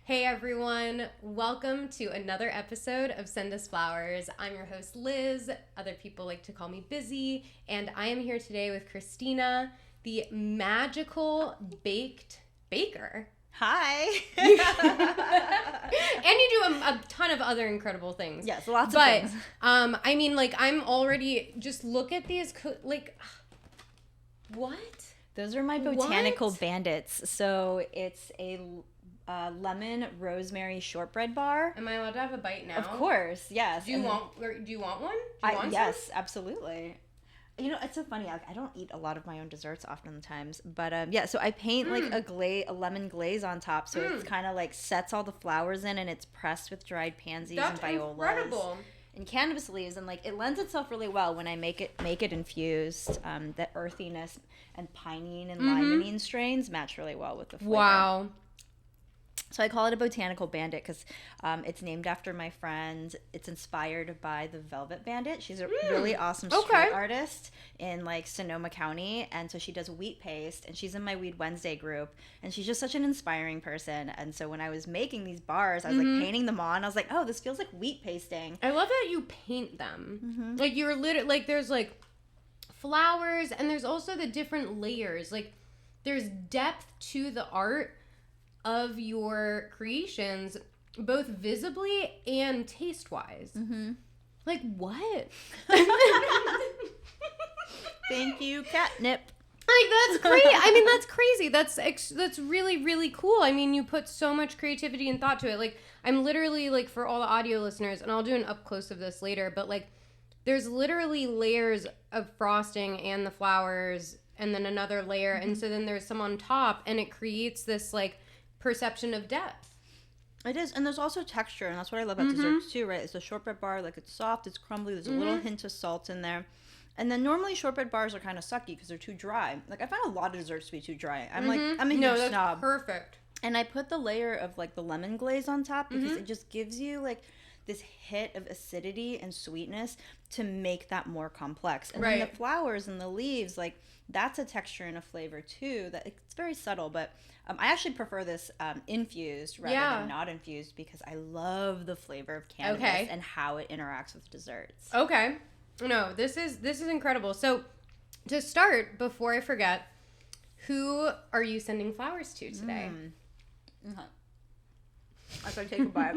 Hey everyone, welcome to another episode of Send Us Flowers. I'm your host Liz, other people like to call me Busy, and I am here today with Christina, the magical baked baker. Hi. And you do a ton of other incredible things. Yes, lots of things. I mean, like, I'm already, just look at these, what? Those are my Botanical bandits. So it's a lemon rosemary shortbread bar. Am I allowed to have a bite now? Of course, yes. Do you want one? Yes, some? Absolutely. You know, it's so funny. I don't eat a lot of my own desserts oftentimes, but yeah. So I paint like a lemon glaze on top, so it's kind of like sets all the flowers in, and it's pressed with dried pansies and violas. Incredible. And cannabis leaves, and like it lends itself really well when I make it infused. The earthiness and pinene and limonene strains match really well with the flavor. Wow. So I call it a Botanical Bandit because it's named after my friend. It's inspired by the Velvet Bandit. She's a really awesome street artist in like Sonoma County, and so she does wheat paste, and she's in my Weed Wednesday group, and she's just such an inspiring person. And so when I was making these bars, I was like painting them on. I was like, oh, this feels like wheat pasting. I love that you paint them. Like you're literally like there's like flowers, and there's also the different layers. Like there's depth to the art of your creations, both visibly and taste-wise. Like, what? Thank you, catnip. Like, that's crazy. I mean, that's crazy. That's really, really cool. I mean, you put so much creativity and thought to it. Like, I'm literally, like, for all the audio listeners, and I'll do an up-close of this later, but, like, there's literally layers of frosting and the flowers, and then another layer, and so then there's some on top, and it creates this, like, perception of depth. It is, and there's also texture, and that's what I love about desserts too, right? It's a shortbread bar, like it's soft, it's crumbly, there's a little hint of salt in there. And then normally shortbread bars are kind of sucky because they're too dry. Like I find a lot of desserts to be too dry. I'm a huge snob. Perfect. And I put the layer of like the lemon glaze on top because it just gives you like this hit of acidity and sweetness to make that more complex. And then the flowers and the leaves, like that's a texture and a flavor too that it's very subtle, but I actually prefer this infused rather than not infused because I love the flavor of cannabis and how it interacts with desserts. Okay. No, this is incredible. So to start, before I forget, who are you sending flowers to today? I gotta take a bite.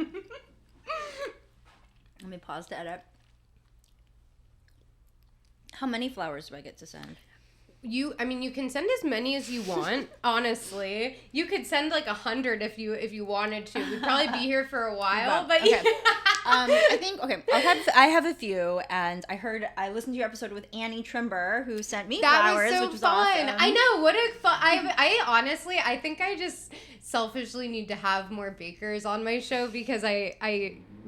Let me pause to edit. How many flowers do I get to send? You can send as many as you want, honestly. You could send like 100 if you wanted to. We'd probably be here for a while, but okay. I think I have a few, and I listened to your episode with Annie Trimber, who sent me flowers, was so which was fun. awesome. I know, what a fun. I honestly, I think I just selfishly need to have more bakers on my show because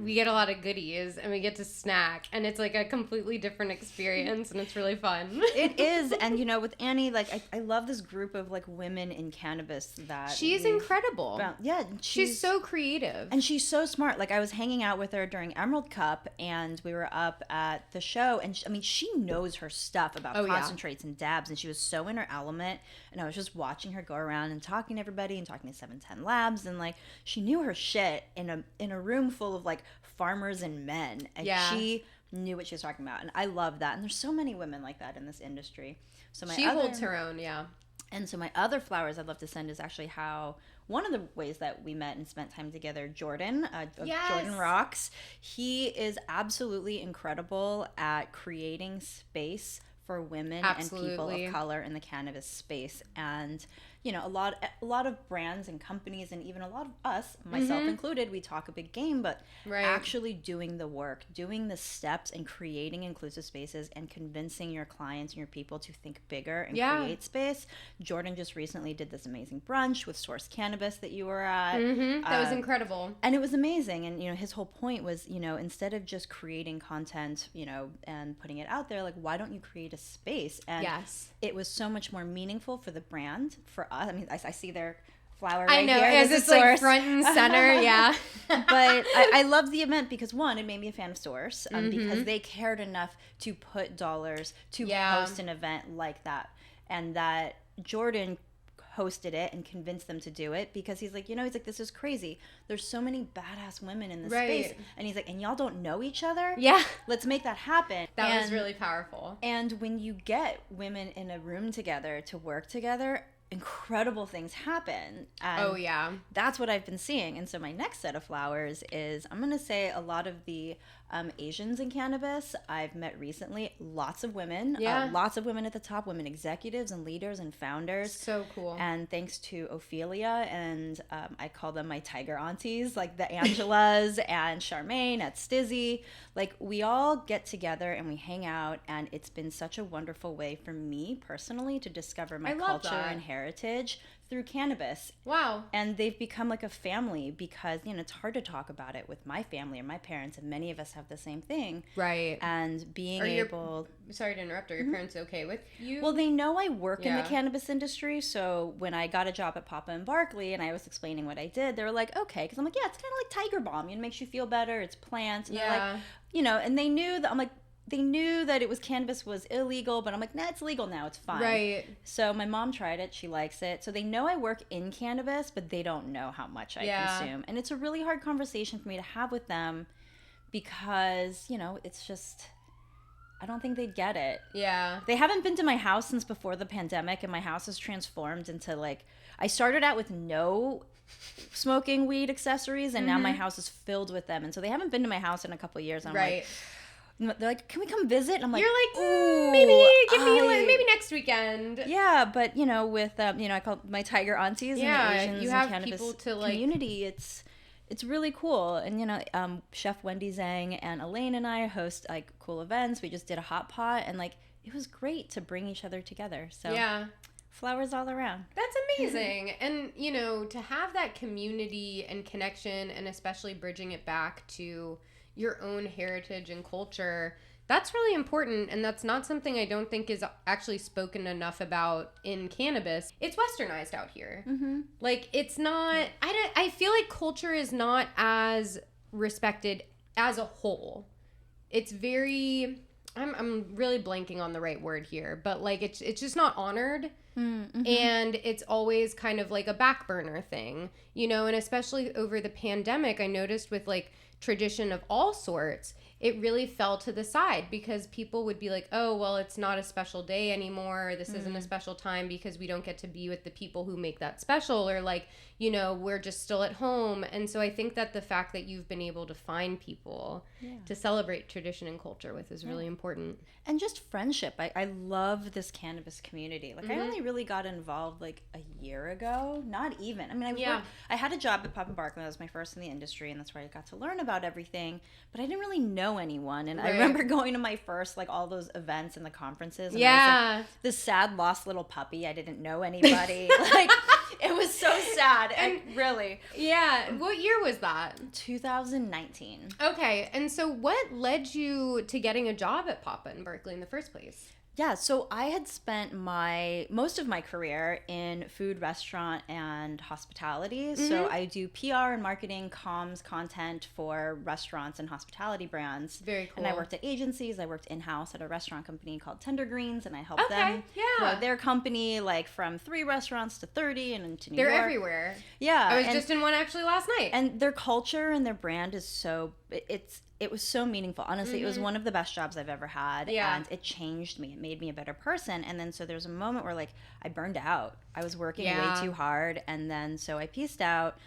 we get a lot of goodies and we get to snack, and it's like a completely different experience, and it's really fun. It is, and you know, with Annie, like I love this group of like women in cannabis that she's incredible. Yeah, she's so creative, and she's so smart. Like I was hanging out with her during Emerald Cup, and we were up at the show, and she knows her stuff about concentrates and dabs, and she was so in her element. And I was just watching her go around and talking to everybody and talking to 710 Labs, and like she knew her shit in a room full of like farmers and men, and she knew what she was talking about, and I love that. And there's so many women like that in this industry. So she holds her own, And so my other flowers I'd love to send is actually how one of the ways that we met and spent time together, Jordan, Jordan Rocks. He is absolutely incredible at creating space for women and people of color in the cannabis space. And you know, a lot of brands and companies, and even a lot of us, myself included, we talk a big game, but actually doing the work, doing the steps, and creating inclusive spaces, and convincing your clients and your people to think bigger and create space. Jordan just recently did this amazing brunch with Source Cannabis that you were at. That was incredible, and it was amazing. And you know, his whole point was, you know, instead of just creating content, you know, and putting it out there, like, why don't you create a space? And it was so much more meaningful for the brand, for us. I mean, I see their flower right here. I know, as it's like front and center, But I love the event because, one, it made me a fan of Source, because they cared enough to put dollars to host an event like that. And that Jordan hosted it and convinced them to do it, because he's like, this is crazy. There's so many badass women in this space. And he's like, and y'all don't know each other? Yeah. Let's make that happen. That was really powerful. And when you get women in a room together to work together, incredible things happen. And that's what I've been seeing. And so my next set of flowers is, I'm going to say, a lot of the Asians in cannabis I've met recently. Lots of women. Lots of women at the top, women executives and leaders and founders. So cool. And thanks to Ophelia, and I call them my tiger aunties, like the Angelas and Charmaine at Stizzy. Like, we all get together and we hang out, and it's been such a wonderful way for me personally to discover my culture and heritage through cannabis. Wow. And they've become like a family, because, it's hard to talk about it with my family or my parents, and many of us have the same thing. Right. And being able... Sorry to interrupt. Are your parents okay with you? Well, they know I work in the cannabis industry, so when I got a job at Papa and Barkley and I was explaining what I did, they were like, okay, because I'm like, it's kind of like Tiger Balm. It makes you feel better. It's plants. And they're like, and they knew that, I'm like, they knew that cannabis was illegal, but I'm like, nah, it's legal now. It's fine. Right. So my mom tried it. She likes it. So they know I work in cannabis, but they don't know how much I consume. And it's a really hard conversation for me to have with them, because, it's just, I don't think they'd get it. Yeah. They haven't been to my house since before the pandemic, and my house has transformed into, like, I started out with no smoking weed accessories, and now my house is filled with them. And so they haven't been to my house in a couple of years. I'm like, they're like, can we come visit? And I'm like, you're like, maybe next weekend. Yeah, but with I call my tiger aunties and the Asians you have and cannabis people to community. It's really cool. And Chef Wendy Zhang and Elaine and I host like cool events. We just did a hot pot, and like it was great to bring each other together. So flowers all around. That's amazing. And to have that community and connection, and especially bridging it back to your own heritage and culture, that's really important. And that's not something I don't think is actually spoken enough about in cannabis. It's westernized out here. Like, it's not, I feel like culture is not as respected as a whole. It's very, I'm really blanking on the right word here, but like it's just not honored. And it's always kind of like a back burner thing, and especially over the pandemic, I noticed with like tradition of all sorts, it really fell to the side, because people would be like, oh, well, it's not a special day anymore. This isn't a special time because we don't get to be with the people who make that special, or like, we're just still at home. And so I think that the fact that you've been able to find people to celebrate tradition and culture with is really important. And just friendship. I love this cannabis community. Like, I only really got involved like a year ago. Not even. I mean, I had a job at Pop and Barkley. That was my first in the industry, and that's where I got to learn about everything. But I didn't really know anyone. And I remember going to my first, like, all those events and the conferences. And I was like this sad, lost little puppy. I didn't know anybody. Like, it was so sad. And really. Yeah. What year was that? 2019. Okay. And so what led you to getting a job at Papa and Barkley in the first place? Yeah, so I had spent most of my career in food, restaurant, and hospitality. So I do PR and marketing, comms, content for restaurants and hospitality brands. Very cool. And I worked at agencies. I worked in-house at a restaurant company called Tender Greens, and I helped them grow their company, like, from 3 restaurants to 30 and into New York. They're everywhere. Yeah. I was just in one actually last night. And their culture and their brand is so... It was so meaningful. Honestly, it was one of the best jobs I've ever had. Yeah. And it changed me. It made me a better person. And then so there's a moment where, like, I burned out. I was working way too hard. And then so I pieced out,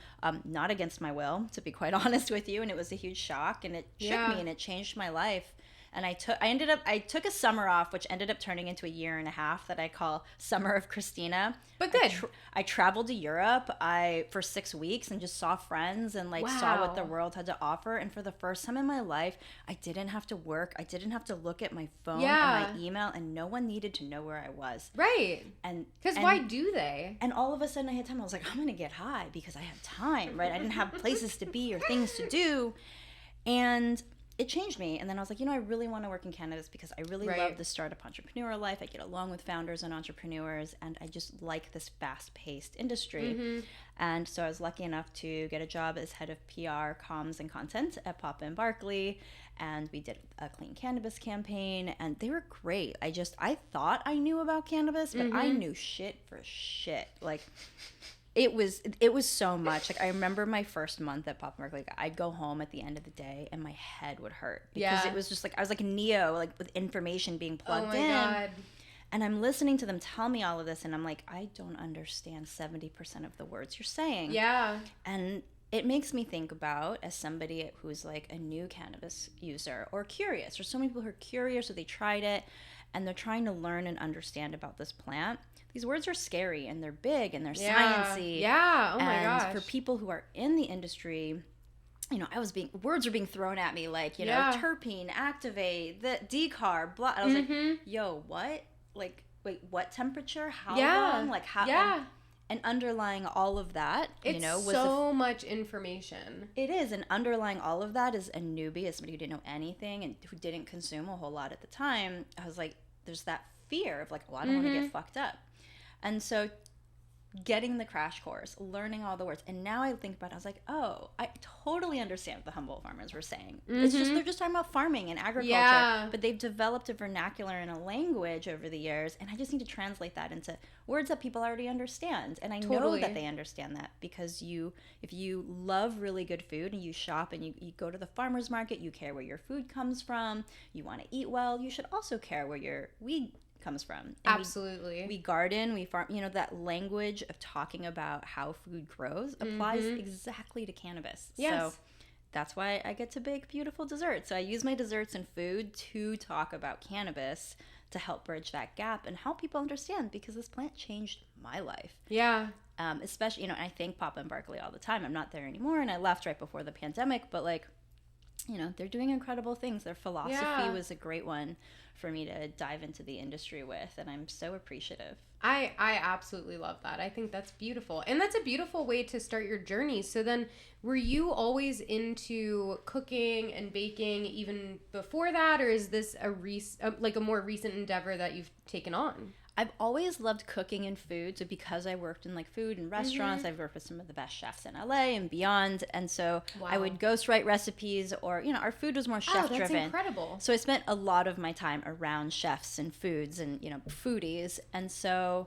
not against my will, to be quite honest with you. And it was a huge shock. And it shook me, and it changed my life. And I took a summer off, which ended up turning into a year and a half that I call Summer of Christina. But good. I traveled to Europe for 6 weeks and just saw friends and saw what the world had to offer. And for the first time in my life, I didn't have to work. I didn't have to look at my phone or my email, and no one needed to know where I was. Right. And because why do they? And all of a sudden I had time. I was like, I'm going to get high because I have time, right? I didn't have places to be or things to do. And it changed me. And then I was like, I really want to work in cannabis because I really love the startup entrepreneur life. I get along with founders and entrepreneurs, and I just like this fast-paced industry. And so I was lucky enough to get a job as head of PR, comms, and content at Papa and Barkley. And we did a clean cannabis campaign, and they were great. I thought I knew about cannabis, but I knew shit for shit. Like, it was so much. Like, I remember my first month at Pop Mark, like, I'd go home at the end of the day and my head would hurt because it was just like I was like Neo, like with information being plugged in. Oh my God. And I'm listening to them tell me all of this, and I'm like, I don't understand 70% of the words you're saying. Yeah. And it makes me think about, as somebody who's like a new cannabis user or curious, or so many people who are curious or they tried it and they're trying to learn and understand about this plant. These words are scary, and they're big, and they're sciencey. Yeah. Oh my gosh. And for people who are in the industry, words were being thrown at me like, terpene, activate, the decarb, blah. I was like, yo, what? Like, wait, what temperature? How long? Like, how? Yeah. And underlying all of that, was so much information. It is, and underlying all of that is a newbie, as somebody who didn't know anything and who didn't consume a whole lot at the time. I was like, there's that fear of like, well, I don't want to get fucked up. And so getting the crash course, learning all the words, and now I think about it, I was like, oh, I totally understand what the Humboldt farmers were saying. It's just, they're just talking about farming and agriculture, but they've developed a vernacular and a language over the years, and I just need to translate that into words that people already understand. And I know that they understand that because if you love really good food and you shop and you go to the farmer's market, you care where your food comes from, you want to eat well, you should also care where your weed comes from. And absolutely. We garden, we farm, that language of talking about how food grows applies exactly to cannabis. Yes. So that's why I get to bake beautiful desserts. So I use my desserts and food to talk about cannabis to help bridge that gap and help people understand, because this plant changed my life. Yeah. Especially, and I thank Papa and Barkley all the time. I'm not there anymore, and I left right before the pandemic, but like, they're doing incredible things. Their philosophy was a great one for me to dive into the industry with, and I'm so appreciative. I absolutely love that. I think that's beautiful. And that's a beautiful way to start your journey. So then, were you always into cooking and baking even before that, or is this a more recent endeavor that you've taken on? I've always loved cooking and food. So because I worked in like food and restaurants, I've worked with some of the best chefs in LA and beyond. And so I would ghostwrite recipes, or, our food was more chef driven. That's incredible. So I spent a lot of my time around chefs and foods and, foodies. And so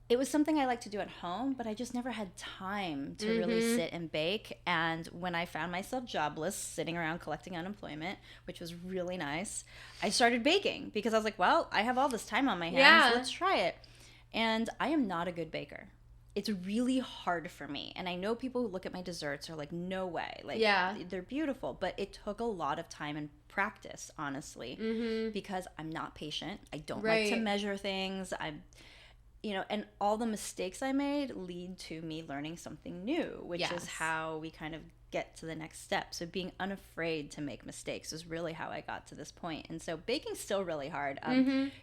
it was something I liked to do at home, but I just never had time to really sit and bake. And when I found myself jobless, sitting around collecting unemployment, which was really nice, I started baking because I was like, well, I have all this time on my hands. Let's try it. And I am not a good baker. It's really hard for me. And I know people who look at my desserts are like, no way. Like, they're beautiful. But it took a lot of time and practice, honestly, because I'm not patient. I don't like to measure things. And all the mistakes I made lead to me learning something new, which is how we kind of get to the next step. So being unafraid to make mistakes is really how I got to this point. And so baking's still really hard.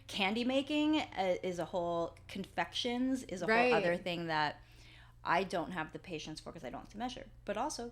Candy making is a whole, confections is a whole other thing that I don't have the patience for because I don't have to measure. But also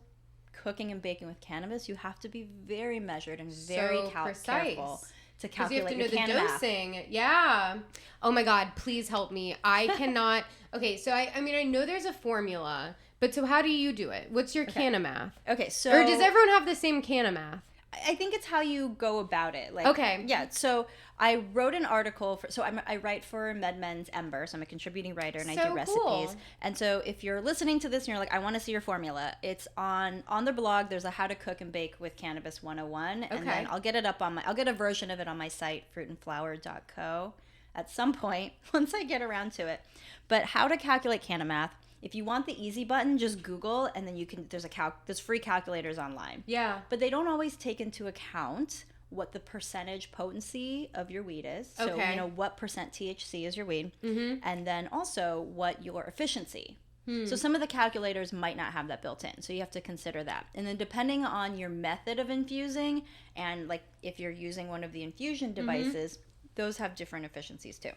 cooking and baking with cannabis, you have to be very measured and very careful to calculate you have to know the Cannamath. dosing. Yeah. Oh my God, please help me. I cannot. Okay, so I know there's a formula, but so how do you do it? What's your Cannamath? Okay, so or does everyone have the same Cannamath? I think it's how you go about it. Like, okay. Yeah. So I wrote an article I write for MedMen's Ember, so I'm a contributing writer and I do recipes. Cool. And so if you're listening to this and you're like, I want to see your formula, it's on their blog. There's a How to Cook and Bake with Cannabis 101. And then I'll get it up I'll get a version of it on my site, fruitandflower.co, at some point once I get around to it. But how to calculate Cannamath. If you want the easy button, just Google, and then you can. There's free calculators online. Yeah. But they don't always take into account what the percentage potency of your weed is. So what percent THC is your weed, and then also what your efficiency. So some of the calculators might not have that built in, so you have to consider that. And then depending on your method of infusing, and like if you're using one of the infusion devices, those have different efficiencies too.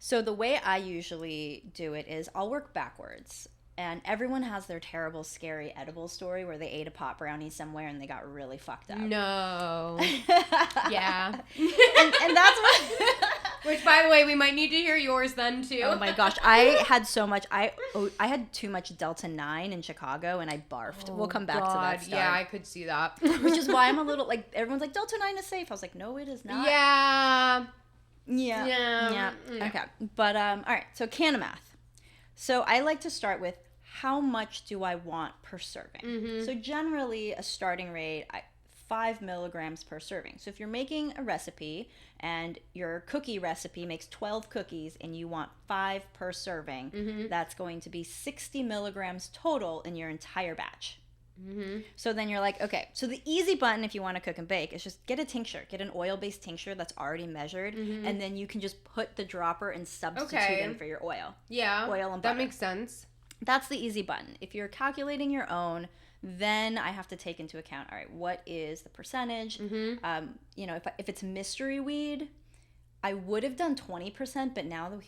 So the way I usually do it is I'll work backwards. And everyone has their terrible, scary edible story where they ate a pot brownie somewhere and they got really fucked up. No. Yeah. And that's what... Which, by the way, we might need to hear yours then, too. Oh, my gosh. I had so much... I had too much Delta 9 in Chicago, and I barfed. We'll come back to that stuff. Yeah, I could see that. Which is why I'm a little... Like, everyone's like, Delta 9 is safe. I was like, no, it is not. Yeah. Yeah. Okay. But, all right. So, Cannamath. So, I like to start with how much do I want per serving? Mm-hmm. So, generally, a starting rate... 5 milligrams per serving. So if you're making a recipe and your cookie recipe makes 12 cookies and you want 5 per serving, mm-hmm. that's going to be 60 milligrams total in your entire batch. Mm-hmm. So then you're like, okay, so the easy button if you want to cook and bake is just get a tincture, get an oil-based tincture that's already measured, mm-hmm. and then you can just put the dropper and substitute in for your oil. Yeah, oil and butter. That makes sense. That's the easy button. If you're calculating your own, then I have to take into account, all right, what is the percentage? Mm-hmm. If it's mystery weed, I would have done 20%, but now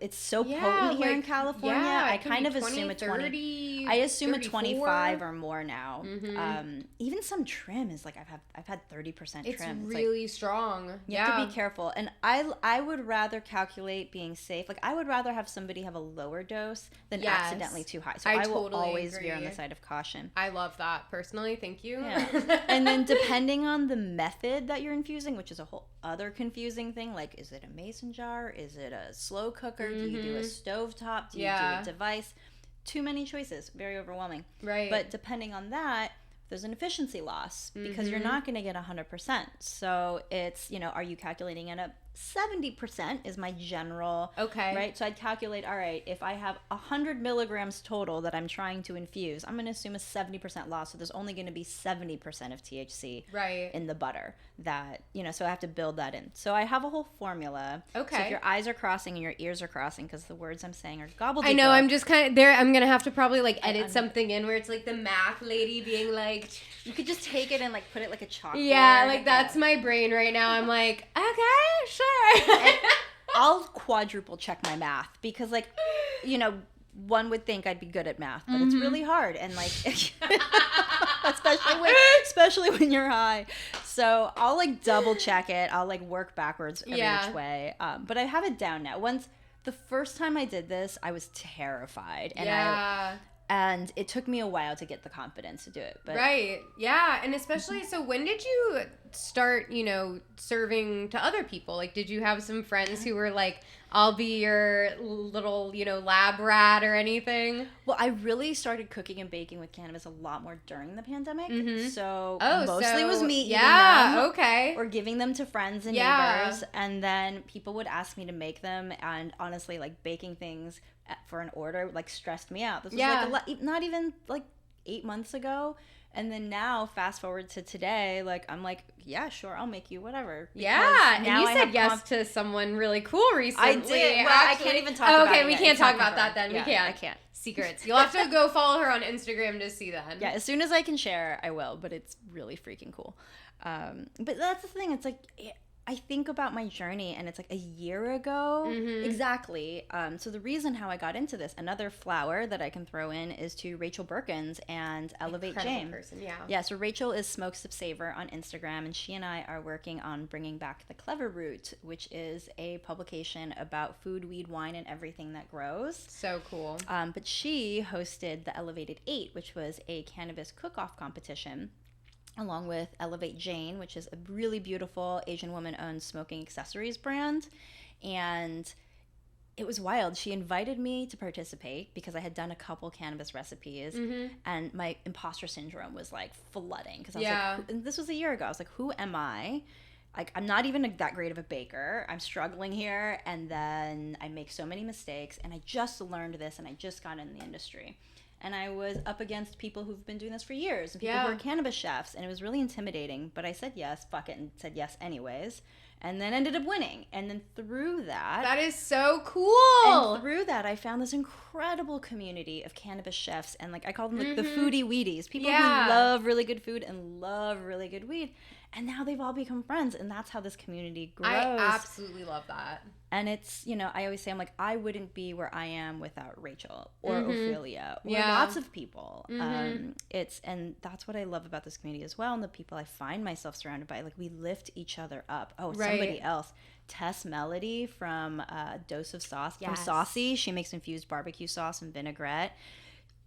it's so potent here in California. I kind of assume a 20. I assume 34. A 25 or more now. Mm-hmm. Even some trim is like I've had 30% trim. It's really strong. You have to be careful, and I would rather calculate being safe. Like I would rather have somebody have a lower dose than accidentally too high. So I will always veer on the side of caution. I love that personally. Thank you. Yeah. And then depending on the method that you're infusing, which is a whole other confusing thing. Like, is it a mason jar? Is it a slow cooker? Mm-hmm. Do you do a stovetop? Do you do a device? Too many choices. Very overwhelming. Right. But depending on that, there's an efficiency loss because you're not going to get 100%. So it's, are you calculating it up? 70% is my general. Okay. Right? So I'd calculate, all right, if I have 100 milligrams total that I'm trying to infuse, I'm going to assume a 70% loss. So there's only going to be 70% of THC in the butter that, so I have to build that in. So I have a whole formula. Okay. So if your eyes are crossing and your ears are crossing, because the words I'm saying are gobbledygook. I know, I'm just kind of there. I'm going to have to probably edit something in where it's like the math lady being like. You could just take it and put it like a chalkboard. Yeah, that's my brain right now. I'm like, okay, sure. And I'll quadruple check my math because one would think I'd be good at math, but it's really hard and especially when you're high. So I'll double check it. I'll work backwards every which way. But I have it down now. The first time I did this, I was terrified and it took me a while to get the confidence to do it. But right. Yeah. And especially, so when did you start, serving to other people? Did you have some friends who were like, I'll be your little, lab rat or anything? Well, I really started cooking and baking with cannabis a lot more during the pandemic. Mm-hmm. So mostly it was me eating them or giving them to friends and neighbors. And then people would ask me to make them. And honestly, baking things for an order stressed me out. This was not even 8 months ago. And then now, fast forward to today, I'm like, yeah, sure, I'll make you whatever. Yeah, and you said yes to someone really cool recently. I did. Well, I can't even talk about it. Okay, we can't talk about that then. Yeah, we can't. I can't. Secrets. You'll have to go follow her on Instagram to see that. Yeah, as soon as I can share, I will. But it's really freaking cool. But that's the thing. It's I think about my journey and it's a year ago. Mm-hmm. Exactly. So the reason how I got into this, another flower that I can throw in is to Rachel Birkins and Elevate Jane. Person, yeah. Yeah, so Rachel is Smokes of Savor on Instagram, and she and I are working on bringing back The Clever Root, which is a publication about food, weed, wine, and everything that grows. So cool. But she hosted the Elevated 8, which was a cannabis cook-off competition, along with Elevate Jane, which is a really beautiful Asian woman-owned smoking accessories brand. And it was wild. She invited me to participate because I had done a couple cannabis recipes, and my imposter syndrome was flooding because I was and this was a year ago. I was like, who am I? I'm not even that great of a baker. I'm struggling here, and then I make so many mistakes, and I just learned this, and I just got in the industry. And I was up against people who've been doing this for years, and people who are cannabis chefs, and it was really intimidating. But I said yes, fuck it, and said yes anyways, and then ended up winning. And then through that... That is so cool! And through that, I found this incredible community of cannabis chefs, and I call them the foodie weedies. People who love really good food and love really good weed. And now they've all become friends, and that's how this community grows. I absolutely love that. And it's, you know, I always say, I'm like, I wouldn't be where I am without Rachel or Ophelia or lots of people. And that's what I love about this community as well. And the people I find myself surrounded by, like, we lift each other up. Oh, somebody else. Tess Melody from Dose of Sauce, from Saucy. She makes infused barbecue sauce and vinaigrette.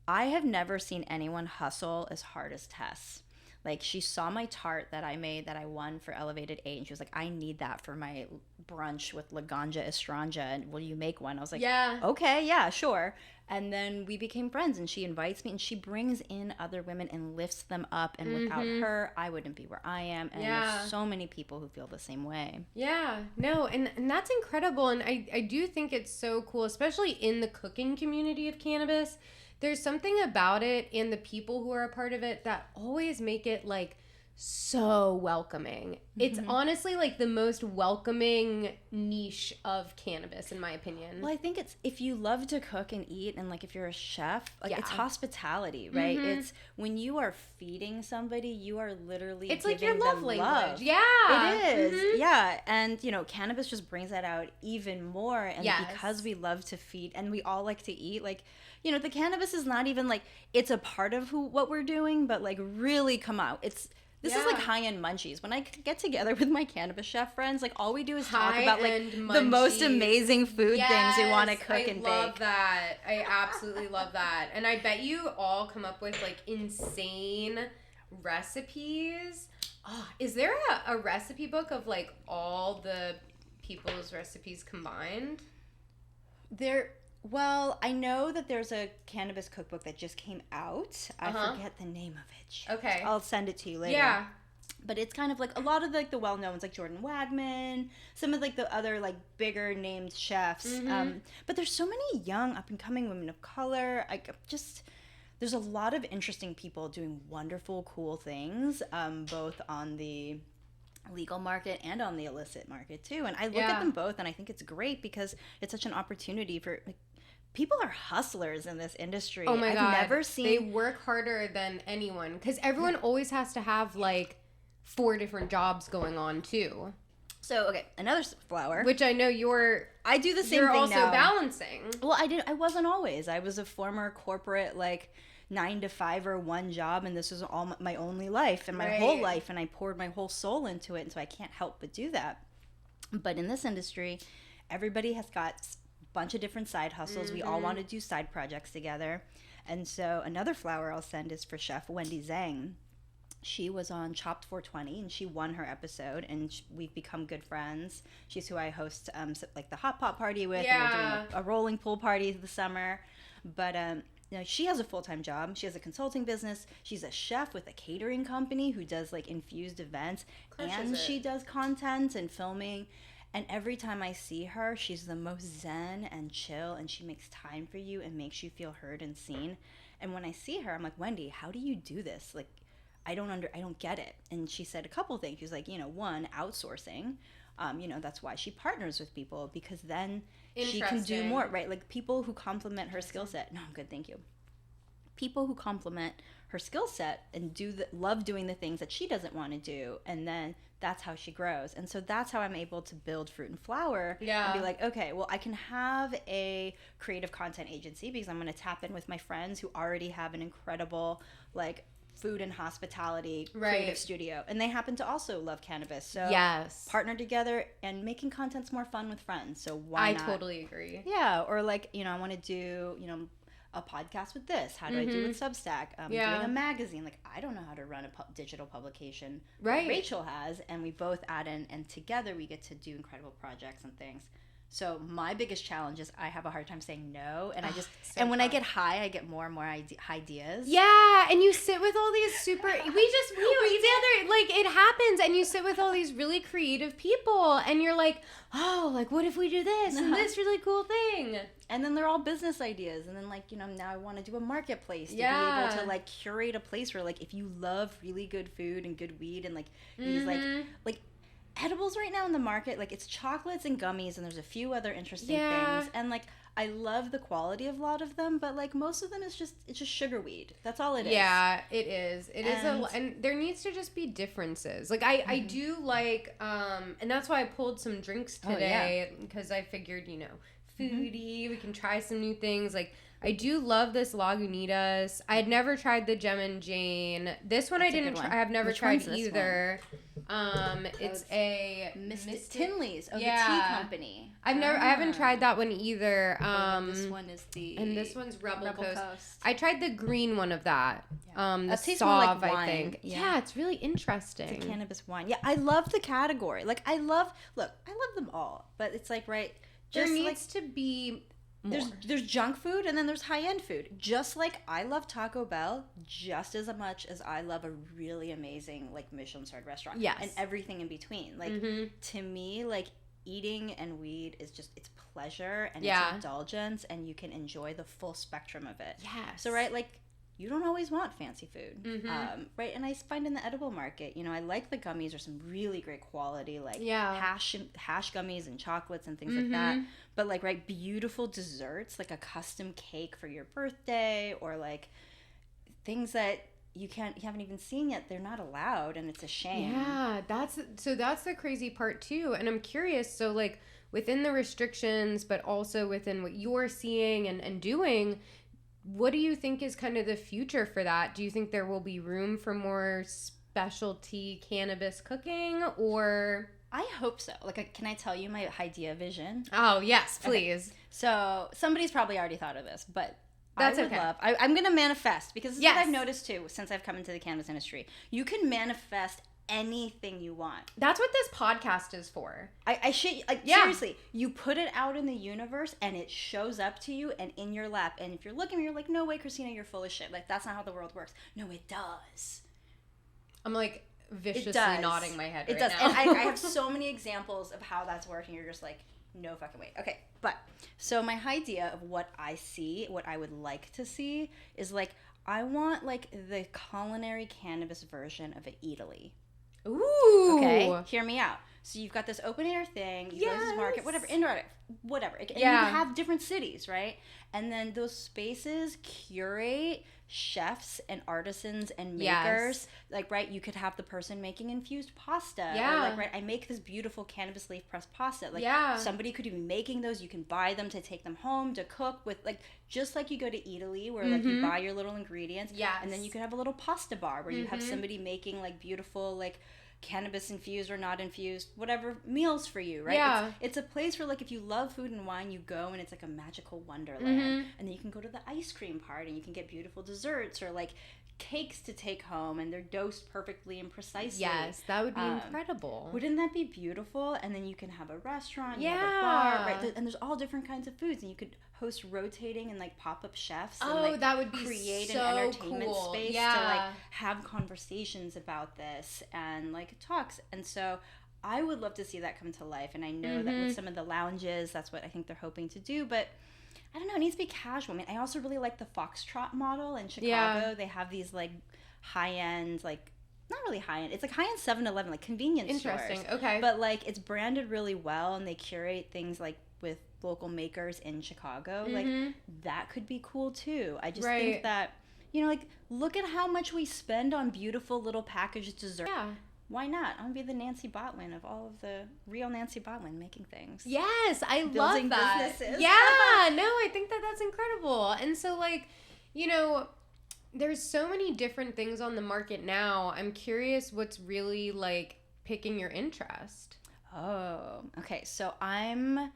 I have never seen anyone hustle as hard as Tess. Like, she saw my tart that I made that I won for Elevated 8, and she was like, I need that for my brunch with Laganja Estranja, and will you make one? I was like, okay, yeah, sure. And then we became friends, and she invites me, and she brings in other women and lifts them up, and without her, I wouldn't be where I am. And there's so many people who feel the same way. Yeah, no, and that's incredible, and I do think it's so cool, especially in the cooking community of cannabis. There's something about it and the people who are a part of it that always make it, like, so welcoming. It's honestly, like, the most welcoming niche of cannabis, in my opinion. Well, I think it's, if you love to cook and eat, and, like, if you're a chef, like, it's hospitality, right? It's when you are feeding somebody, you are literally it's giving like your love language. Love. Yeah. It is. Yeah. And, you know, cannabis just brings that out even more. And because we love to feed and we all like to eat, like, you know, the cannabis is not even, like, it's a part of what we're doing, but, like, really come out. This is like high-end munchies. When I get together with my cannabis chef friends, like, all we do is talk about, like, the most amazing food things we want to cook and bake. I love that. I absolutely love that. And I bet you all come up with, like, insane recipes. Oh, is there a recipe book of, like, all the people's recipes combined? Well, I know that there's a cannabis cookbook that just came out. I forget the name of it. Okay. I'll send it to you later. Yeah. But it's kind of like a lot of, like, the well-known ones, like Jordan Wagman, some of, like, the other, like, bigger named chefs. But there's so many young up-and-coming women of color. There's a lot of interesting people doing wonderful, cool things, both on the legal market and on the illicit market too. And I look at them both, and I think it's great because it's such an opportunity for, like, people are hustlers in this industry. Oh my God. I've never seen... They work harder than anyone because everyone always has to have, like, 4 different jobs going on too. So, okay, another flower. Which I know I do the same thing now. You're also balancing. Well, I wasn't always. I was a former corporate, like, 9-to-5 one job, and this was all my only life and my whole life, and I poured my whole soul into it, and so I can't help but do that. But in this industry, everybody has got a bunch of different side hustles. We all want to do side projects together. And so another flower I'll send is for Chef Wendy Zhang. She was on Chopped 420, and she won her episode, and we've become good friends. She's who I host, like, the hot pot party with, and we're doing a rolling pool party this summer. But you know, she has a full-time job. She has a consulting business. She's a chef with a catering company who does, like, infused events, and she does content and filming. And every time I see her, she's the most zen and chill, and she makes time for you and makes you feel heard and seen. And when I see her, I'm like, Wendy, how do you do this? Like, I don't get it. And she said a couple things. She was like, you know, one, outsourcing. You know, that's why she partners with people, because then she can do more, right? Like, people who complement her skill set. No, I'm good, thank you. People who complement her skill set and love doing the things that she doesn't want to do, and then that's how she grows. And so that's how I'm able to build Fruit and Flower and be like, okay, well, I can have a creative content agency because I'm going to tap in with my friends who already have an incredible, like, food and hospitality creative studio, and they happen to also love cannabis, so partner together, and making content's more fun with friends, so why not? I totally agree. Or, like, you know, I want to do, you know, a podcast with this. How do I do with Substack? Doing a magazine. Like, I don't know how to run a digital publication. Rachel has, and we both add in, and together we get to do incredible projects and things. So my biggest challenge is I have a hard time saying no, and when I get high, I get more and more ideas. Yeah, and you sit with all these like, it happens, and you sit with all these really creative people, and you're like, oh, like, what if we do this and this really cool thing? And then they're all business ideas, and then, like, you know, now I want to do a marketplace to be able to, like, curate a place where, like, if you love really good food and good weed and, like, these, like edibles right now in the market, like it's chocolates and gummies, and there's a few other interesting things, and like I love the quality of a lot of them, but like most of them it's just sugar weed. That's all it is. Yeah, it is. And there needs to just be differences. Like I do like and that's why I pulled some drinks today because I figured, you know, foodie, we can try some new things. Like I do love this Lagunitas. I had never tried the Gem and Jane. This one I didn't try. I have never tried either. It's a Mystic Tinley's of the tea company. I haven't tried that one either. This one is and this one's Rebel Coast. I tried the green one of that. The that tastes SUF, more like wine. I think. Yeah, it's really interesting. It's a cannabis wine. Yeah, I love the category. Like I love them all, but it's like there needs to be more. There's junk food and then there's high-end food. Just like I love Taco Bell just as much as I love a really amazing like Michelin-starred restaurant. Yes. And everything in between. Like to me, like eating and weed is just, it's pleasure and it's indulgence, and you can enjoy the full spectrum of it. Yes. So like you don't always want fancy food, right? And I find in the edible market, you know, I like the gummies are some really great quality, like hash gummies and chocolates and things like that. But like, right, beautiful desserts, like a custom cake for your birthday, or like things that you haven't even seen yet. They're not allowed, and it's a shame. Yeah, that's the crazy part too. And I'm curious. So like within the restrictions, but also within what you're seeing and doing. What do you think is kind of the future for that? Do you think there will be room for more specialty cannabis cooking, or? I hope so. Like, can I tell you my idea vision? Oh, yes, please. Okay. So somebody's probably already thought of this, but that's I would okay. I'm going to manifest, because this is what I've noticed too since I've come into the cannabis industry. You can manifest anything you want. That's what this podcast is for. Seriously, you put it out in the universe and it shows up to you and in your lap. And if you're looking, you're like, no way, Christina, you're full of shit. Like, that's not how the world works. No, it does. I'm like viciously nodding my head right now. It does. And I have so many examples of how that's working. You're just like, no fucking way. Okay, but so my idea of what I see, what I would like to see is like, I want like the culinary cannabis version of Italy. Ooh. Okay, hear me out. So you've got this open air thing, you go to this market, whatever, indoor, whatever. And you have different cities, right? And then those spaces curate chefs and artisans and makers. Like, right, you could have the person making infused pasta. Yeah. Or like, right, I make this beautiful cannabis leaf pressed pasta. Like, somebody could be making those. You can buy them to take them home to cook with, like, just like you go to Italy where, like, you buy your little ingredients. Yes. And then you could have a little pasta bar where you have somebody making, like, beautiful, like, cannabis infused or not infused, whatever meals for you, right? Yeah. It's a place where, like, if you love food and wine, you go and it's like a magical wonderland. And then you can go to the ice cream part and you can get beautiful desserts or like cakes to take home, and they're dosed perfectly and precisely. Yes, that would be incredible. Wouldn't that be beautiful? And then you can have a restaurant, you have a bar, right? And there's all different kinds of foods, and you could host rotating and like pop-up chefs and like that would be create so an entertainment cool. space to like have conversations about this and like talks. And so I would love to see that come to life, and I know that with some of the lounges, that's what I think they're hoping to do. But I don't know, it needs to be casual. I mean, I also really like the Foxtrot model in Chicago. Yeah. They have these like high-end, like not really high-end, it's like high-end 7-Eleven, like convenience stores. Interesting, okay. But like it's branded really well, and they curate things like with local makers in Chicago. Like that could be cool too. I just think that, you know, like look at how much we spend on beautiful little packaged desserts. Yeah. Why not? I'm gonna be the Nancy Botwin of all of the real Nancy Botwin making things. Yes, I Building love that. Businesses. Yeah, no, I think that that's incredible. And so, like, you know, there's so many different things on the market now. I'm curious what's really like picking your interest. Oh, okay. So I'm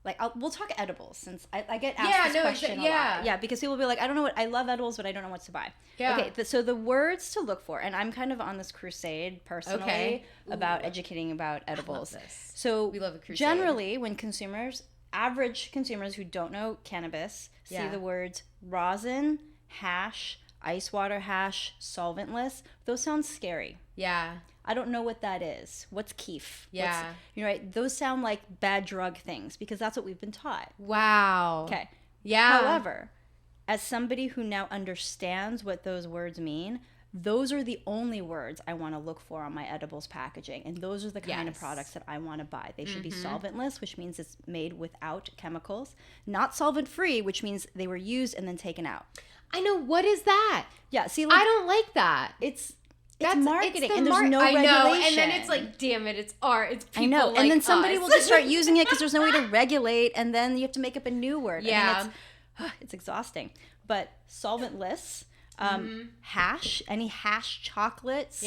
like, we'll talk edibles, since I get asked this question a lot. Yeah, because people will be like, I love edibles, but I don't know what to buy. Yeah. Okay, so the words to look for, and I'm kind of on this crusade personally about educating about edibles. I love this. So we love a crusade. Generally, when average consumers who don't know cannabis, see the words rosin, hash, ice water hash, solventless, those sound scary. Yeah. I don't know what that is. What's keef? Yeah. You're right. Those sound like bad drug things, because that's what we've been taught. Wow. Okay. Yeah. However, as somebody who now understands what those words mean, those are the only words I want to look for on my edibles packaging. And those are the kind of products that I want to buy. They should be solventless, which means it's made without chemicals. Not solvent-free, which means they were used and then taken out. I know. What is that? Yeah, see, I don't like that. It's marketing, and there's no regulation. regulation. I know, and then it's like, damn it, it's art. It's people. I know, like and then somebody will just start using it because there's no way to regulate, and then you have to make up a new word. Yeah, it's exhausting. But solventless, hash, any hash chocolates,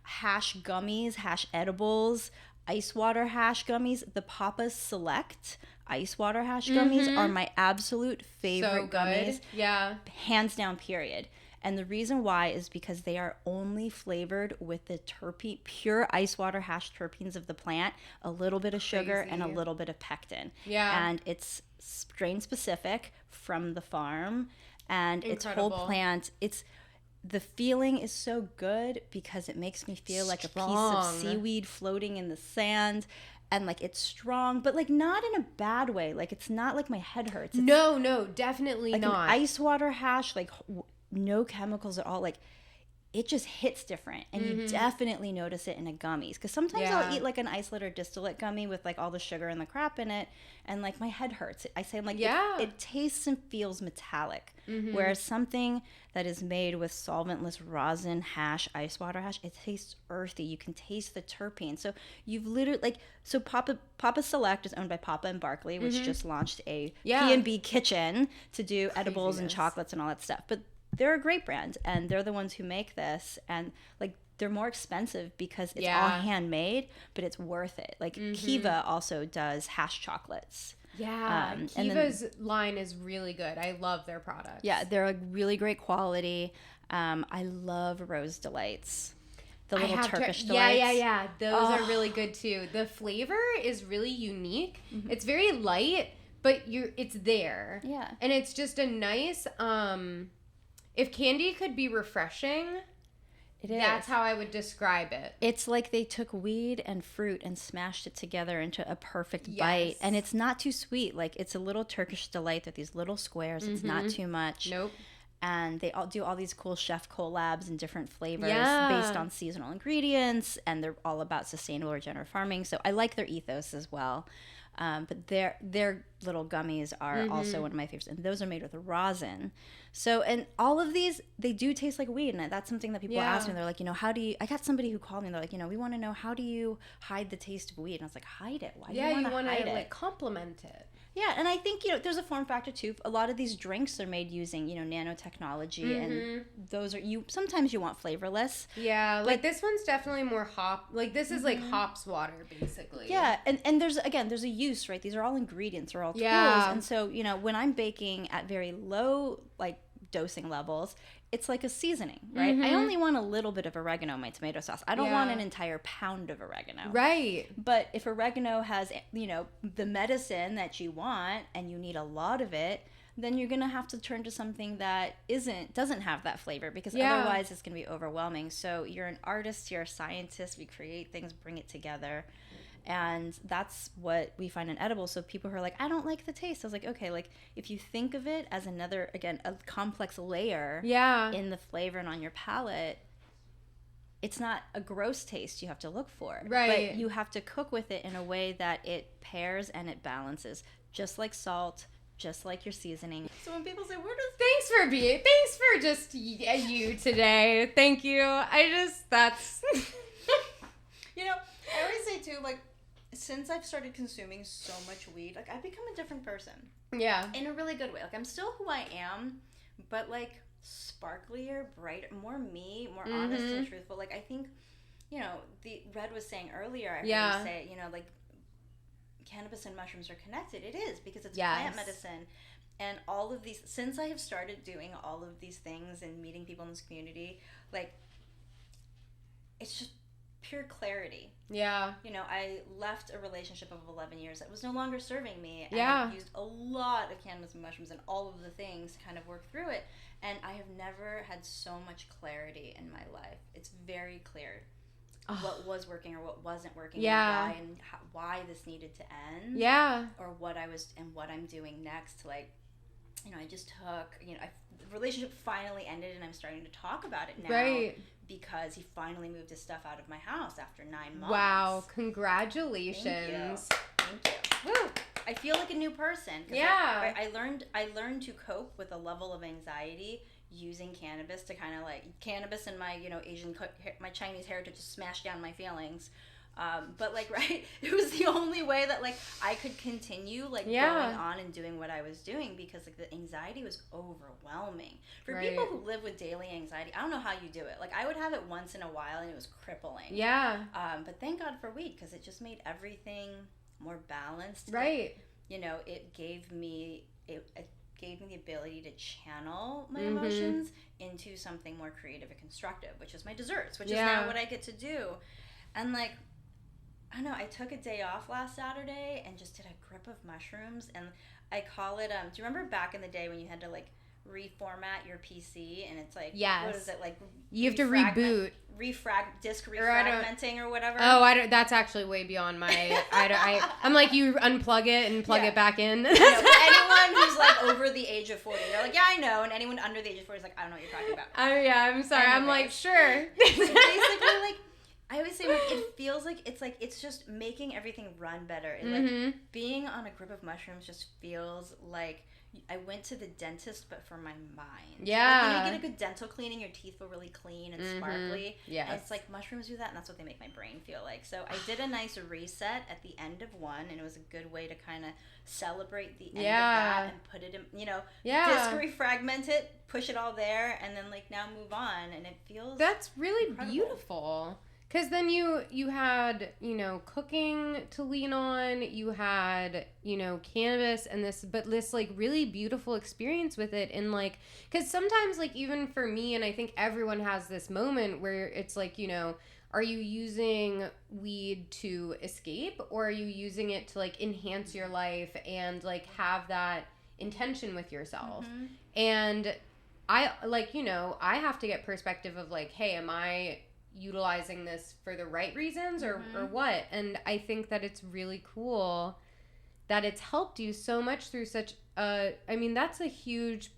hash gummies, hash edibles, ice water hash gummies, the Papa Select ice water hash gummies are my absolute favorite gummies. Yeah, hands down, period. And the reason why is because they are only flavored with the pure ice water hash terpenes of the plant, a little bit of sugar and a little bit of pectin. Yeah. And it's strain specific from the farm, and it's whole plant. The feeling is so good because it makes me feel like a piece of seaweed floating in the sand. And like it's strong, but like not in a bad way. Like it's not like my head hurts. It's no, definitely like not. An ice water hash, like no chemicals at all. Like it just hits different, and you definitely notice it in a gummies. Because sometimes I'll eat like an isolate or distillate gummy with like all the sugar and the crap in it, and like my head hurts. I say like it tastes and feels metallic, whereas something that is made with solventless rosin hash, ice water hash, it tastes earthy. You can taste the terpene. So you've literally Papa Select is owned by Papa and Barkley, which just launched a P&B kitchen to do edibles and chocolates and all that stuff. But they're a great brand, and they're the ones who make this, and like they're more expensive because it's all handmade, but it's worth it. Like Kiva also does hash chocolates. Yeah, Kiva's line is really good. I love their products. Yeah, they're a really great quality. I love Rose Delights. The little Turkish delights. Yeah. Those are really good too. The flavor is really unique. It's very light, but it's there. Yeah. And it's just a nice if candy could be refreshing, that's how I would describe it. It's like they took weed and fruit and smashed it together into a perfect bite. And it's not too sweet. Like it's a little Turkish delight with these little squares. It's not too much. Nope. And they all do all these cool chef collabs and different flavors based on seasonal ingredients. And they're all about sustainable regenerative farming. So I like their ethos as well. But their little gummies are also one of my favorites, and those are made with rosin. So, and all of these, they do taste like weed, and that's something that people ask me. They're like, how do you? I got somebody who called me. And they're like, we want to know, how do you hide the taste of weed? And I was like, hide it. Why do you want to hide it? Like complement it. Yeah, and I think there's a form factor too. A lot of these drinks are made using nanotechnology, and those are sometimes you want flavorless. Yeah, like this one's definitely more hop. Like this is like hops water basically. Yeah, and there's a use, right? These are all ingredients, or all tools, and so when I'm baking at very low like dosing levels, it's like a seasoning, right? I only want a little bit of oregano in my tomato sauce. I don't want an entire pound of oregano. Right. But if oregano has, the medicine that you want, and you need a lot of it, then you're going to have to turn to something that doesn't have that flavor, because otherwise it's going to be overwhelming. So you're an artist, you're a scientist, we create things, bring it together. And that's what we find in edibles. So people who are like, I don't like the taste. I was like, okay, like if you think of it as another, again, a complex layer in the flavor and on your palate, it's not a gross taste you have to look for. Right. But you have to cook with it in a way that it pairs and it balances, just like salt, just like your seasoning. So when people say, thanks for just you today. Thank you. That's... I always say too, like, since I've started consuming so much weed, like, I've become a different person. Yeah. In a really good way. Like, I'm still who I am, but, like, sparklier, brighter, more me, more honest and truthful. Like, I think, the Red was saying earlier, I heard you say, like, cannabis and mushrooms are connected. It is, because it's plant medicine. And all of these, since I have started doing all of these things and meeting people in this community, like, it's just pure clarity. Yeah. I left a relationship of 11 years that was no longer serving me. And I've used a lot of cannabis and mushrooms and all of the things to kind of work through it. And I have never had so much clarity in my life. It's very clear what was working or what wasn't working. And why this needed to end. Yeah. Or what I'm doing next to, like, I just took, the relationship finally ended, and I'm starting to talk about it now. Right. Because he finally moved his stuff out of my house after 9 months. Wow, congratulations. Thank you. Woo! I feel like a new person. Yeah. I learned to cope with a level of anxiety using cannabis to kind of like, cannabis and my, my Chinese heritage to smash down my feelings. But like, right, it was the only way that like I could continue like going on and doing what I was doing, because like the anxiety was overwhelming for people who live with daily anxiety. I don't know how you do it. Like I would have it once in a while and it was crippling. Yeah. But thank God for weed, because it just made everything more balanced. Right. It gave me the ability to channel my emotions into something more creative and constructive, which is my desserts, which is now what I get to do. And like, I don't know, I took a day off last Saturday and just did a grip of mushrooms, and I call it, do you remember back in the day when you had to like reformat your PC and it's like, what is it, like you have to reboot, disk refragmenting or whatever? Oh, that's actually way beyond my, I'm like, you unplug it and plug it back in. Anyone who's like over the age of 40, they're like, yeah, I know, and anyone under the age of 40 is like, I don't know what you're talking about. I'm sorry. Anyways. I'm like, sure. Basically, like, I always say, like, it feels like it's just making everything run better. And like being on a grip of mushrooms just feels like I went to the dentist, but for my mind. Yeah. Like, you get a good dental cleaning, your teeth feel really clean and sparkly. Yes. And it's like mushrooms do that, and that's what they make my brain feel like. So I did a nice reset at the end of one, and it was a good way to kind of celebrate the end of that and put it in, disc refragment it, push it all there, and then like now move on, and it feels that's really incredible. Beautiful. Because then you had, cooking to lean on, you had, cannabis and this like really beautiful experience with it. And like, because sometimes like even for me, and I think everyone has this moment where it's like, are you using weed to escape, or are you using it to like enhance your life and like have that intention with yourself? And I like, I have to get perspective of like, hey, am I utilizing this for the right reasons or what? And I think that it's really cool that it's helped you so much through such that's a huge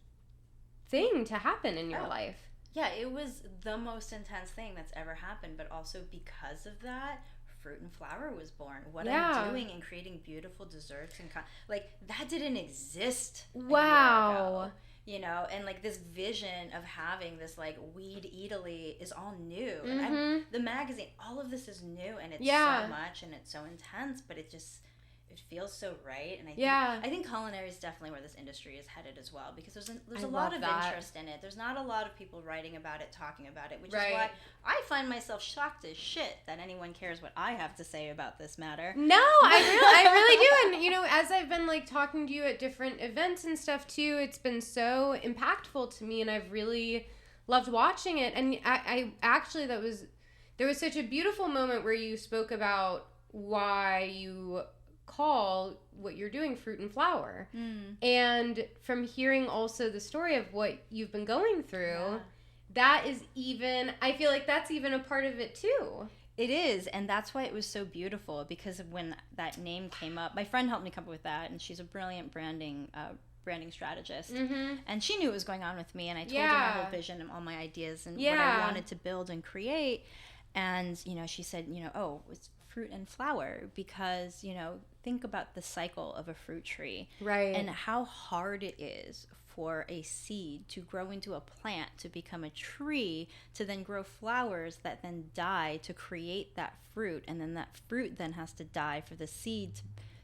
thing to happen in your life. Yeah, it was the most intense thing that's ever happened, but also because of that, Fruit and Flower was born. What I'm doing and creating beautiful desserts and like that didn't exist a year ago. And like this vision of having this like weed Italy is all new. And the magazine, all of this is new, and it's so much and it's so intense, but it feels so right. And I think culinary is definitely where this industry is headed as well, because there's a lot of interest in it. There's not a lot of people writing about it, talking about it, which is why I find myself shocked as shit that anyone cares what I have to say about this matter. No, I really do. And as I've been like talking to you at different events and stuff too, it's been so impactful to me, and I've really loved watching it. And I actually there was such a beautiful moment where you spoke about why you call what you're doing Fruit and Flower. And from hearing also the story of what you've been going through, that is even, I feel like that's even a part of it too. It is, and that's why it was so beautiful, because when that name came up, my friend helped me come up with that, and she's a brilliant branding strategist, and she knew what was going on with me, and I told her my whole vision and all my ideas and what I wanted to build and create, and she said, it's Fruit and Flower, because think about the cycle of a fruit tree, right? And how hard it is for a seed to grow into a plant, to become a tree, to then grow flowers that then die to create that fruit, and then that fruit then has to die for the seed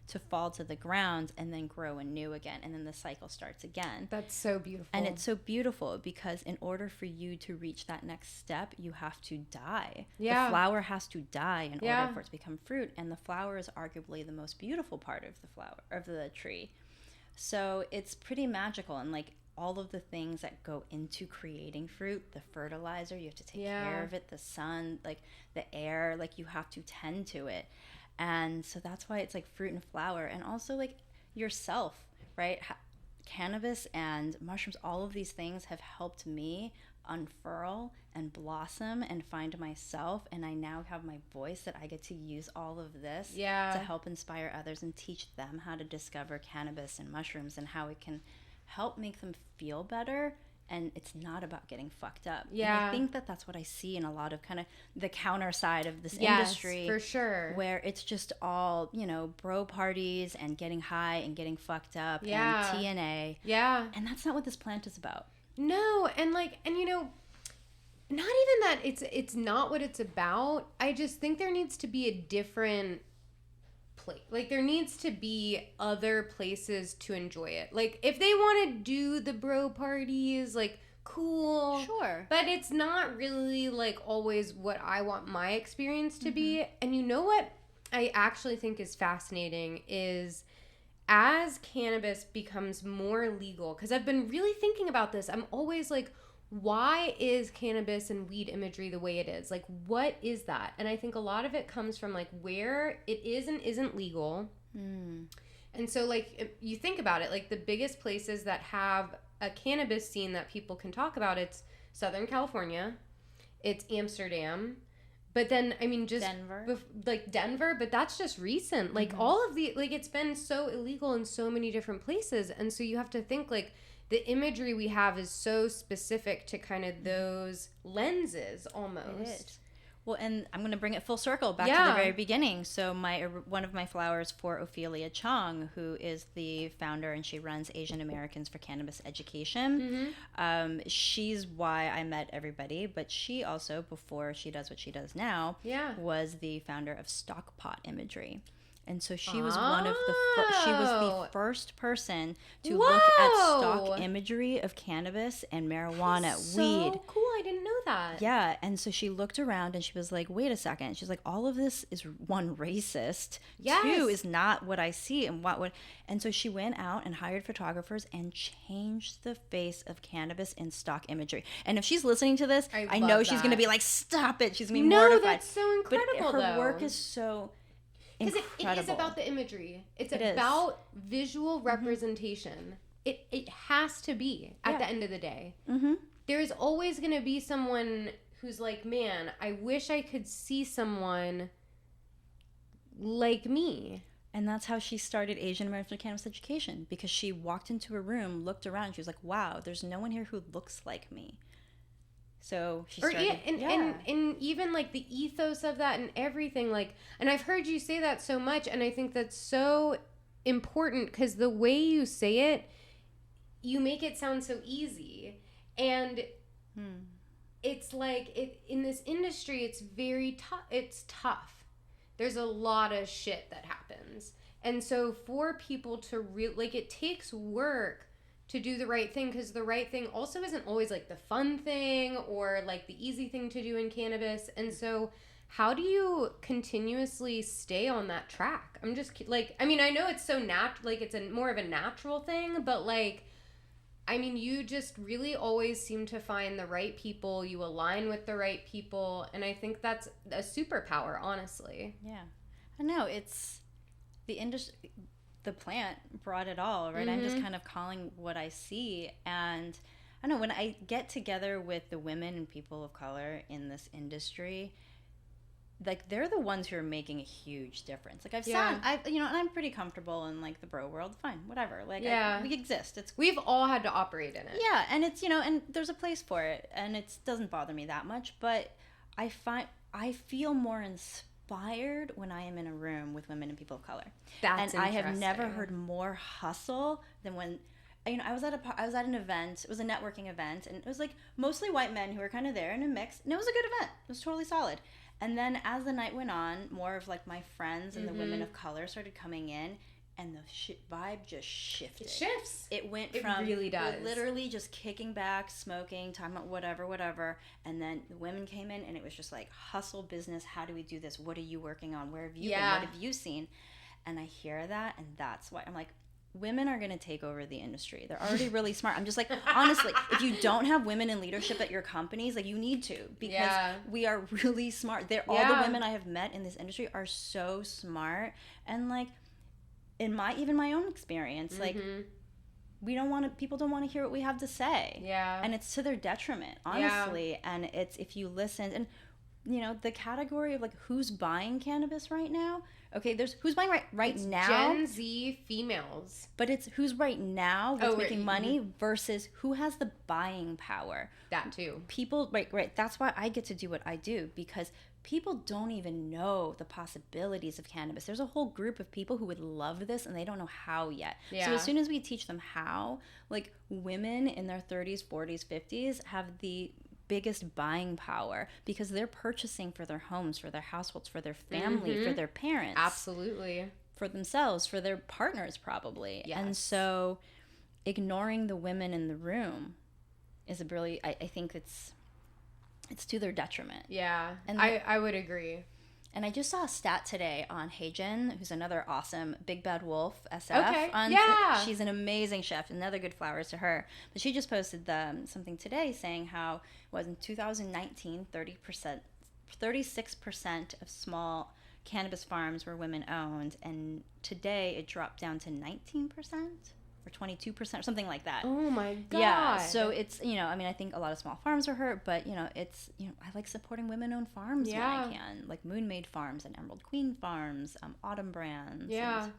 to fall to the ground and then grow anew again, and then the cycle starts again. That's so beautiful. And it's so beautiful because in order for you to reach that next step, you have to die. The flower has to die in order for it to become fruit, and the flower is arguably the most beautiful part of the tree. So it's pretty magical, and like all of the things that go into creating fruit, the fertilizer, you have to take care of it, the sun, like the air, like you have to tend to it. And so that's why it's like Fruit and Flower, and also like yourself, right? Cannabis and mushrooms, all of these things have helped me unfurl and blossom and find myself, and I now have my voice that I get to use all of this to help inspire others and teach them how to discover cannabis and mushrooms and how it can help make them feel better. And it's not about getting fucked up. Yeah. And I think that that's what I see in a lot of kind of the counter side of this industry. For sure. Where it's just all, you know, bro parties and getting high and getting fucked up and TNA. Yeah. And that's not what this plant is about. No. And like, and you know, not even that it's not what it's about. I just think there needs to be a different place. Like there needs to be other places to enjoy it. Like if they want to do the bro parties, like cool. Sure. But it's not really like always what I want my experience to be. And you know what I actually think is fascinating is as cannabis becomes more legal, because I've been really thinking about this, I'm always like, why is cannabis and weed imagery the way it is? Like, what is that? And I think a lot of it comes from like where it is and isn't legal. And so like, if you think about it, like the biggest places that have a cannabis scene that people can talk about, it's Southern California, it's Amsterdam, but then, I mean, just Denver. Like Denver, but that's just recent. Like all of the, like it's been so illegal in so many different places. And so you have to think like, the imagery we have is so specific to kind of those lenses almost. It is. Well, and I'm going to bring it full circle back to the very beginning. So one of my flowers for Ophelia Chong, who is the founder and she runs Asian Americans for Cannabis Education. She's why I met everybody, but she also, before she does what she does now, was the founder of Stockpot Imagery. And so she was one of the first person to look at stock imagery of cannabis and marijuana, weed. So cool! I didn't know that. Yeah, and so she looked around and she was like, "Wait a second." She's like, "All of this is one racist. Two is not what I see, and what would." And so she went out and hired photographers and changed the face of cannabis in stock imagery. And if she's listening to this, I know she's going to be like, "Stop it!" She's going to be mortified. No, that's so incredible. But her work is so. Because it is about the imagery. It's about visual representation. It has to be at the end of the day. There is always going to be someone who's like, man, I wish I could see someone like me. And that's how she started Asian American Cannabis Education, because she walked into a room, looked around, and she was like, wow, there's no one here who looks like me. So she started, and even like the ethos of that and everything, like, and I've heard you say that so much, and I think that's so important because the way you say it, you make it sound so easy, and it's like in this industry, it's very tough. It's tough. There's a lot of shit that happens, and so for people to like, it takes work to do the right thing, because the right thing also isn't always like the fun thing or like the easy thing to do in cannabis. And so how do you continuously stay on that track? I'm just like, I mean, I know it's so like it's more of a natural thing, but like, I mean, you just really always seem to find the right people, you align with the right people, and I think that's a superpower, honestly. Yeah. I know, it's the industry. The plant brought it all, right? I'm just kind of calling what I see. And I don't know, when I get together with the women and people of color in this industry, like they're the ones who are making a huge difference. Like and I'm pretty comfortable in like the bro world. Fine, whatever. Like we exist. We've all had to operate in it. Yeah, and it's, and there's a place for it, and it doesn't bother me that much. But I feel more inspired when I am in a room with women and people of color. That's and I have never heard more hustle than when I was at an event. It was a networking event, and it was like mostly white men who were kind of there in a mix, and it was a good event. It was totally solid. And then as the night went on, more of like my friends and the women of color started coming in, and the vibe just shifted. It shifts. It went it from really does. Literally just kicking back, smoking, talking about whatever, and then the women came in, and it was just like hustle business. How do we do this? What are you working on? Where have you been? What have you seen? And I hear that, and that's why I'm like, women are going to take over the industry. They're already really smart. I'm just like, honestly, if you don't have women in leadership at your companies, like you need to, because we are really smart. All the women I have met in this industry are so smart, and like, in my own experience, like people don't want to hear what we have to say. Yeah. And it's to their detriment, honestly. Yeah. And it's, if you listen, and the category of like who's buying cannabis right now. Okay, there's who's buying right it's now. Gen Z females. But it's who's right now who's making money versus who has the buying power. That too. People, right. That's why I get to do what I do, because people don't even know the possibilities of cannabis. There's a whole group of people who would love this and they don't know how yet. Yeah. So as soon as we teach them how, like women in their 30s, 40s, 50s have the biggest buying power because they're purchasing for their homes, for their households, for their family, for their parents. Absolutely. For themselves, for their partners probably. Yes. And so ignoring the women in the room is I think it's to their detriment. Yeah, and I would agree. And I just saw a stat today on Heijin, who's another awesome Big Bad Wolf SF. Okay, yeah. She's an amazing chef. Another good flowers to her. But she just posted something today saying how it was in 2019, 36% of small cannabis farms were women-owned. And today it dropped down to 19%. Or 22% or something like that. Oh my God. Yeah, so it's, I think a lot of small farms are hurt, but, it's, I like supporting women-owned farms when I can. Like Moon Maid Farms and Emerald Queen Farms, Autumn Brands. Yeah.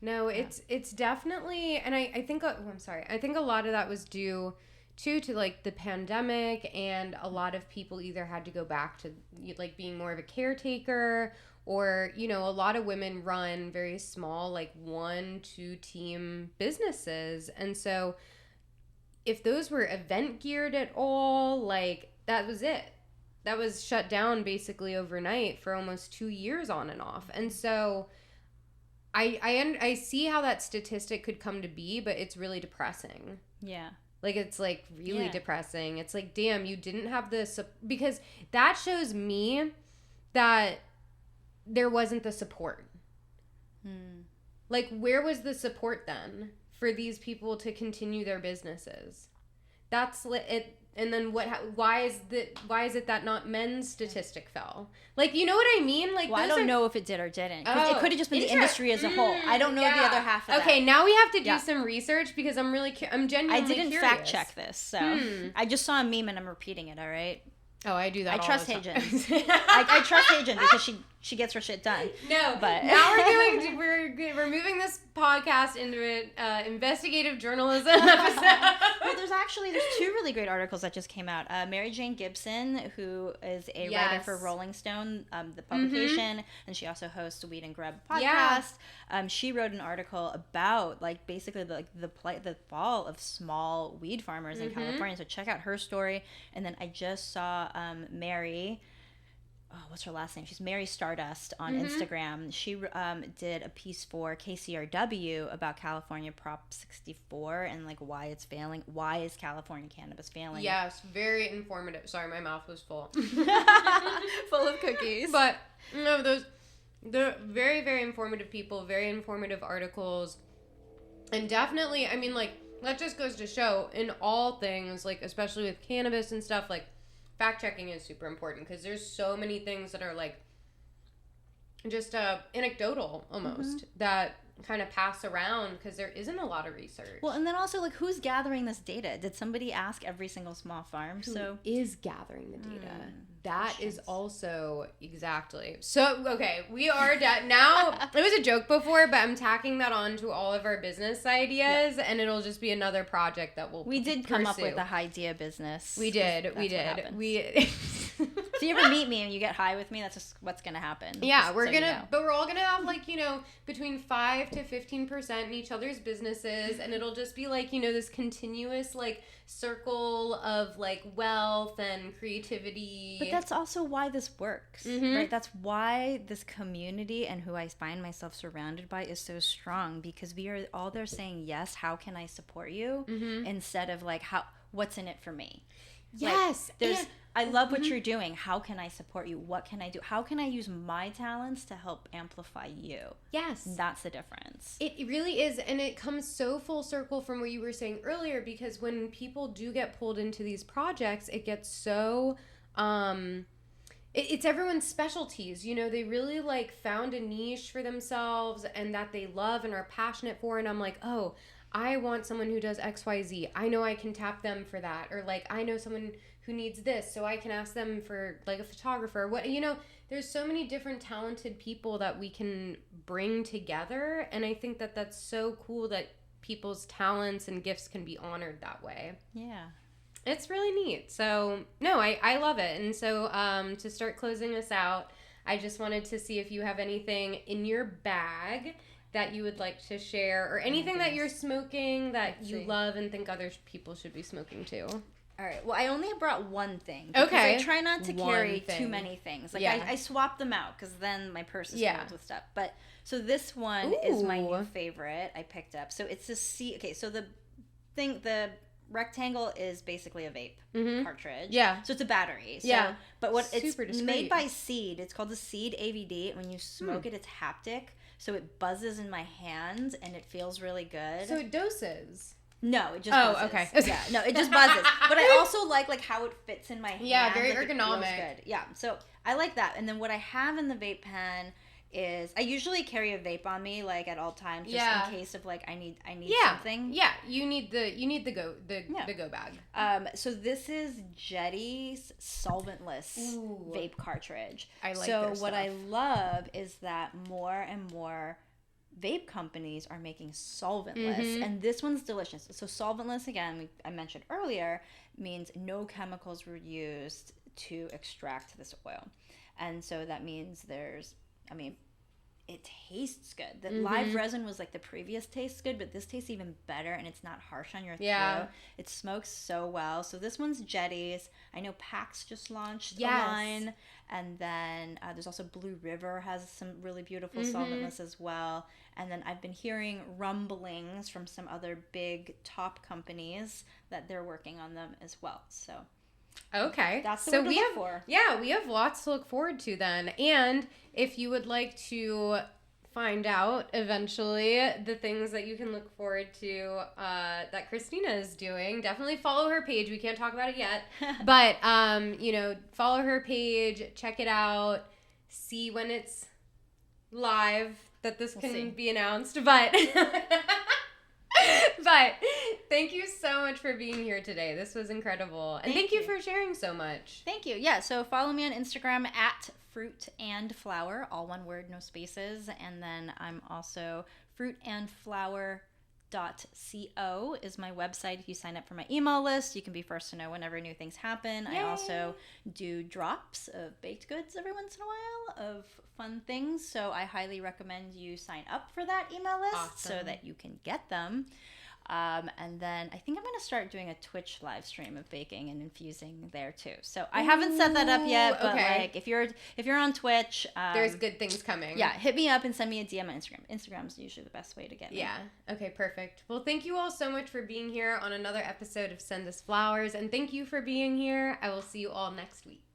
It's definitely, and I think, I think a lot of that was due to like the pandemic, and a lot of people either had to go back to like being more of a caretaker, or, a lot of women run very small, like 1-2 team businesses. And so if those were event geared at all, like that was it. That was shut down basically overnight for almost 2 years on and off. And so I see how that statistic could come to be, but it's really depressing. Yeah. Like, it's like really depressing. It's like, damn, you didn't have this, because that shows me that there wasn't the support. Like, where was the support then for these people to continue their businesses? That's it. And then why is it that not men's statistic fell? Like, you know what I mean? Like, I don't know if it did or didn't. Because it could have just been the industry as a whole. I don't know the other half of that. Okay, now we have to do some research, because I'm genuinely curious. I didn't fact check this, so I just saw a meme and I'm repeating it, all right? Oh, I do that all the time. I trust Heijin. I trust Heijin because she gets her shit done. No, but now we're moving this podcast into an investigative journalism episode. Well, there's two really great articles that just came out. Mary Jane Gibson, who is a writer for Rolling Stone, the publication, and she also hosts the Weed and Grub podcast. Yeah. She wrote an article about like basically the fall of small weed farmers in California. So check out her story. And then I just saw Mary. Oh, what's her last name? She's Mary Stardust on Instagram. She did a piece for KCRW about California Prop 64 and like why it's failing. Why is California cannabis failing? Yes, very informative. Sorry, my mouth was full. Full of cookies. But no, they're very, very informative people, very informative articles. And definitely, I mean, like, that just goes to show in all things, like, especially with cannabis and stuff, like, fact checking is super important, because there's so many things that are like just anecdotal almost that kind of pass around because there isn't a lot of research. Well, and then also like who's gathering this data? Did somebody ask every single small farm? Who is gathering the data? That is also exactly. So, okay, we are now, it was a joke before, but I'm tacking that on to all of our business ideas, and it'll just be another project that we did come up with a idea business. We did. So you ever meet me and you get high with me, that's just what's going to happen. Yeah, but we're all going to have like, between 5 to 15% in each other's businesses, and it'll just be like, this continuous like circle of like wealth and creativity. But that's also why this works, right? That's why this community and who I find myself surrounded by is so strong, because we are all there saying, yes, how can I support you? Instead of like, what's in it for me? Yes. Like, I love what you're doing. How can I support you? What can I do? How can I use my talents to help amplify you? Yes. That's the difference. It really is. And it comes so full circle from what you were saying earlier, because when people do get pulled into these projects, it gets so, it's everyone's specialties. They really like found a niche for themselves and that they love and are passionate for. And I'm like, oh, I want someone who does XYZ. I know I can tap them for that. Or like, I know someone who needs this, so I can ask them for like a photographer. What, you know, there's so many different talented people that we can bring together, and I think that that's so cool that people's talents and gifts can be honored that way. Yeah. It's really neat. So, no, I love it. And so, to start closing us out, I just wanted to see if you have anything in your bag that you would like to share, or anything that you're smoking that you love and think other people should be smoking too. All right. Well, I only brought one thing. Okay. I try not to carry too many things. Like, I swap them out because then my purse is filled with stuff. But, so this one is my new favorite I picked up. So it's a seed. Okay, so the rectangle is basically a vape cartridge. Yeah. So it's a battery. So, but what it's made by Seed. It's called the Seed AVD. When you smoke it, it's haptic. So it buzzes in my hands and it feels really good. So it doses. No, it just buzzes. Okay. Yeah, no, it just buzzes. But I also like how it fits in my hand. Yeah, very like ergonomic. It feels good. Yeah, so I like that. And then what I have in the vape pen is I usually carry a vape on me like at all times, just in case of like I need something. Yeah, you need the go bag. So this is Jetty's solventless vape cartridge. I like so their what stuff. I love is that more and more vape companies are making solventless, and this one's delicious. So solventless, again, I mentioned earlier, means no chemicals were used to extract this oil. And so that means it tastes good. The live resin was like the previous tastes good, but this tastes even better, and it's not harsh on your throat. It smokes so well. So this one's Jetty's. I know PAX just launched a line, and then there's also Blue River has some really beautiful solventless as well. And then I've been hearing rumblings from some other big top companies that they're working on them as well. So okay, that's the we have for. Yeah, we have lots to look forward to then. And if you would like to find out eventually the things that you can look forward to that Christina is doing, definitely follow her page. We can't talk about it yet, but follow her page, check it out, see when it's live that this can be announced. But but thank you so much for being here today. This was incredible. And thank you for sharing so much. Thank you. Yeah, so follow me on Instagram at Fruit and Flower, all one word, no spaces. And then I'm also fruitandflower.co is my website. If you sign up for my email list, you can be first to know whenever new things happen. Yay. I also do drops of baked goods every once in a while of fun things. So I highly recommend you sign up for that email list so that you can get them. And then I think I'm going to start doing a Twitch live stream of baking and infusing there too. So I haven't set that up yet, but like if you're on Twitch, there's good things coming. Yeah, hit me up and send me a DM on Instagram. Instagram's usually the best way to get me. Yeah. Okay, perfect. Well, thank you all so much for being here on another episode of Send Us Flowers, and thank you for being here. I will see you all next week.